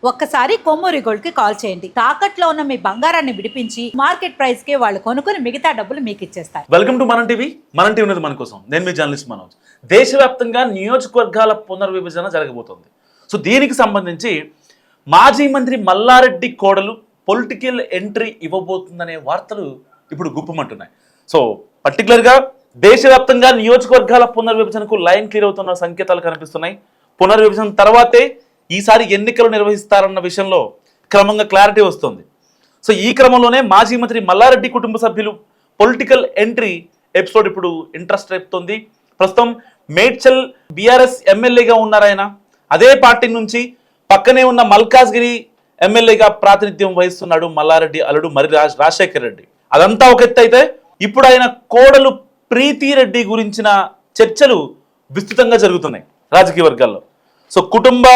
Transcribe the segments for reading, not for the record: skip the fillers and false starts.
ఒక్కసారి కొమ్మూరి గోల్డ్ కి కాల్ చేయండి. తాకట్లో ఉన్న మీ బంగారాన్ని విడిపించి మార్కెట్ ప్రైస్ కి వాళ్ళు కొనుక్కుని మిగతా డబ్బులు మీకు ఇచ్చేస్తారు. వెల్కమ్ టు మనం టీవీ. మనం టీవీ ఉన్నది మన కోసం. నేను మీ జర్నలిస్ట్ మనోజ్. దేశవ్యాప్తంగా నియోజకవర్గాల పునర్విభజన జరగబోతోంది. సో దీనికి సంబంధించి మాజీ మంత్రి మల్లారెడ్డి కోడలు పొలిటికల్ ఎంట్రీ ఇవ్వబోతుందనే వార్తలు ఇప్పుడు గుప్పమంటున్నాయి. సో పర్టికులర్గా దేశవ్యాప్తంగా నియోజకవర్గాల పునర్విభజనకు లైన్ క్లియర్ అవుతున్న సంకేతాలు కనిపిస్తున్నాయి. పునర్విభజన తర్వాతే ఈసారి ఎన్నికలు నిర్వహిస్తారన్న విషయంలో క్రమంగా క్లారిటీ వస్తుంది. సో ఈ క్రమంలోనే మాజీ మంత్రి మల్లారెడ్డి కుటుంబ సభ్యులు పొలిటికల్ ఎంట్రీ ఎపిసోడ్ ఇప్పుడు ఇంట్రెస్ట్ రేపుతోంది. ప్రస్తుతం మేడ్చల్ బీఆర్ఎస్ ఎమ్మెల్యేగా ఉన్నారాయన. అదే పార్టీ నుంచి పక్కనే ఉన్న మల్కాజ్గిరి ఎమ్మెల్యేగా ప్రాతినిధ్యం వహిస్తున్నాడు మల్లారెడ్డి అల్లుడు మరి రాజశేఖర్ రెడ్డి. అదంతా ఒక ఎత్తు అయితే ఇప్పుడు ఆయన కోడలు ప్రీతి రెడ్డి గురించిన చర్చలు విస్తృతంగా జరుగుతున్నాయి రాజకీయ వర్గాల్లో. సో కుటుంబ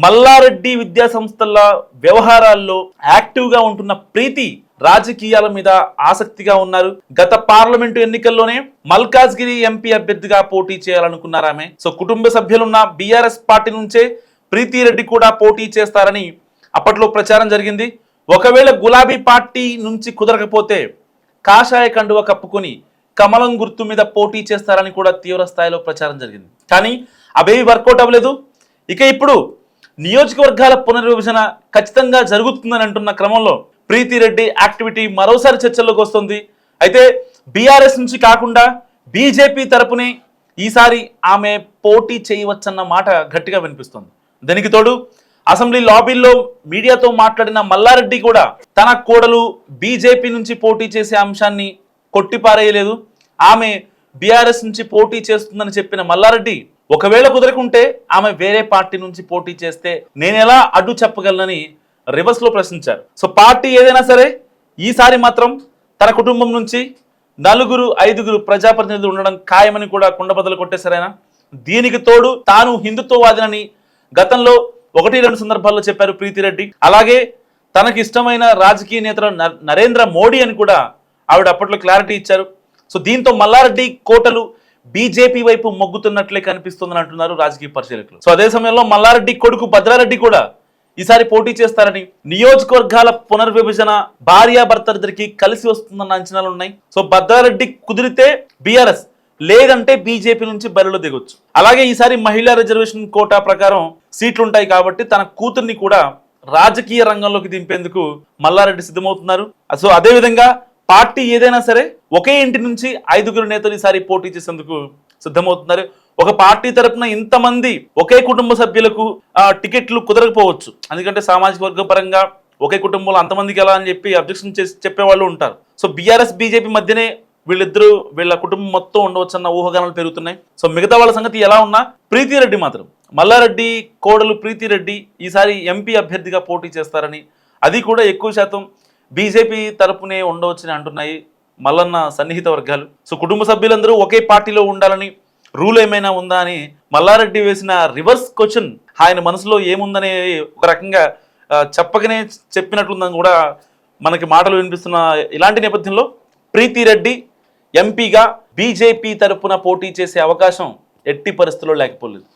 మల్లారెడ్డి విద్యా సంస్థల వ్యవహారాల్లో యాక్టివ్గా ఉంటున్న ప్రీతి రాజకీయాల మీద ఆసక్తిగా ఉన్నారు. గత పార్లమెంటు ఎన్నికల్లోనే మల్కాజ్గిరి ఎంపీ అభ్యర్థిగా పోటీ చేయాలనుకున్నారు ఆమె. సో కుటుంబ సభ్యులున్న బీఆర్ఎస్ పార్టీ నుంచే ప్రీతి రెడ్డి కూడా పోటీ చేస్తారని అప్పట్లో ప్రచారం జరిగింది. ఒకవేళ గులాబీ పార్టీ నుంచి కుదరకపోతే కాషాయ కండువ కప్పుకొని కమలం గుర్తు మీద పోటీ చేస్తారని కూడా తీవ్ర స్థాయిలో ప్రచారం జరిగింది. కానీ అవేవి వర్కౌట్ అవ్వలేదు. ఇక ఇప్పుడు నియోజకవర్గాల పునర్విభజన ఖచ్చితంగా జరుగుతుందని అంటున్న క్రమంలో ప్రీతి రెడ్డి యాక్టివిటీ మరోసారి చర్చల్లోకి వస్తుంది. అయితే బీఆర్ఎస్ నుంచి కాకుండా బీజేపీ తరపునే ఈసారి ఆమె పోటీ చేయవచ్చన్న మాట గట్టిగా వినిపిస్తుంది. దానికి తోడు అసెంబ్లీ లాబీల్లో మీడియాతో మాట్లాడిన మల్లారెడ్డి కూడా తన కోడలు బీజేపీ నుంచి పోటీ చేసే అంశాన్ని కొట్టిపారేయలేదు. ఆమె బీఆర్ఎస్ నుంచి పోటీ చేస్తుందని చెప్పిన మల్లారెడ్డి ఒకవేళ కుదరకుంటే ఆమె వేరే పార్టీ నుంచి పోటీ చేస్తే నేనెలా అడ్డు చెప్పగలనని రివర్స్ లో ప్రశ్నించారు. సో పార్టీ ఏదైనా సరే ఈసారి మాత్రం తన కుటుంబం నుంచి 4-5 ప్రజాప్రతినిధులు ఉండడం ఖాయమని కూడా కుండబద్దలు కొట్టేశారైనా. దీనికి తోడు తాను హిందుత్వవాదినని గతంలో 1-2 సందర్భాల్లో చెప్పారు ప్రీతిరెడ్డి. అలాగే తనకి ఇష్టమైన రాజకీయ నేతలు నరేంద్ర మోడీ అని కూడా ఆవిడ అప్పట్లో క్లారిటీ ఇచ్చారు. సో దీంతో మల్లారెడ్డి కోటలు బీజేపీ వైపు మొగ్గుతున్నట్లే కనిపిస్తుందని అంటున్నారు రాజకీయ పరిశీలకులు. సో అదే సమయంలో మల్లారెడ్డి కొడుకు భద్రారెడ్డి కూడా ఈసారి పోటీ చేస్తారని, నియోజకవర్గాల పునర్విభజన భార్యాభర్తలిద్దరికి కలిసి వస్తుందన్న అంచనాలు ఉన్నాయి. సో భద్రారెడ్డి కుదిరితే బీఆర్ఎస్, లేదంటే బీజేపీ నుంచి బరిలో దిగొచ్చు. అలాగే ఈసారి మహిళా రిజర్వేషన్ కోటా ప్రకారం సీట్లుంటాయి కాబట్టి తన కూతుర్ని కూడా రాజకీయ రంగంలోకి దింపేందుకు మల్లారెడ్డి సిద్ధమవుతున్నారు. సో అదేవిధంగా పార్టీ ఏదైనా సరే ఒకే ఇంటి నుంచి 5 నేతలు ఈసారి పోటీ చేసేందుకు సిద్ధమవుతున్నారు. ఒక పార్టీ తరపున ఇంతమంది ఒకే కుటుంబ సభ్యులకు టికెట్లు కుదరకపోవచ్చు. ఎందుకంటే సామాజిక వర్గ పరంగా ఒకే కుటుంబంలో అంతమందికి ఎలా అని చెప్పి అబ్జెక్షన్ చేసి చెప్పేవాళ్ళు ఉంటారు. సో బీఆర్ఎస్ బీజేపీ మధ్యనే వీళ్ళ కుటుంబం మొత్తం ఉండవచ్చు అన్న ఊహాగానాలు పెరుగుతున్నాయి. సో మిగతా వాళ్ళ సంగతి ఎలా ఉన్నా ప్రీతిరెడ్డి మాత్రం, మల్లారెడ్డి కోడలు ప్రీతిరెడ్డి ఈసారి ఎంపీ అభ్యర్థిగా పోటీ చేస్తారని, అది కూడా ఎక్కువ శాతం బీజేపీ తరపునే ఉండవచ్చని అంటున్నాయి మల్లన్న సన్నిహిత వర్గాలు. సో కుటుంబ సభ్యులందరూ ఒకే పార్టీలో ఉండాలని రూల్ ఏమైనా ఉందా అని మల్లారెడ్డి వేసిన రివర్స్ క్వశ్చన్ ఆయన మనసులో ఏముందనే ఒక రకంగా చెప్పకనే చెప్పినట్లుందని కూడా మనకి మాటలు వినిపిస్తున్న ఇలాంటి నేపథ్యంలో ప్రీతిరెడ్డి ఎంపీగా బీజేపీ తరపున పోటీ చేసే అవకాశం ఎట్టి పరిస్థితుల్లో లేకపోలేదు.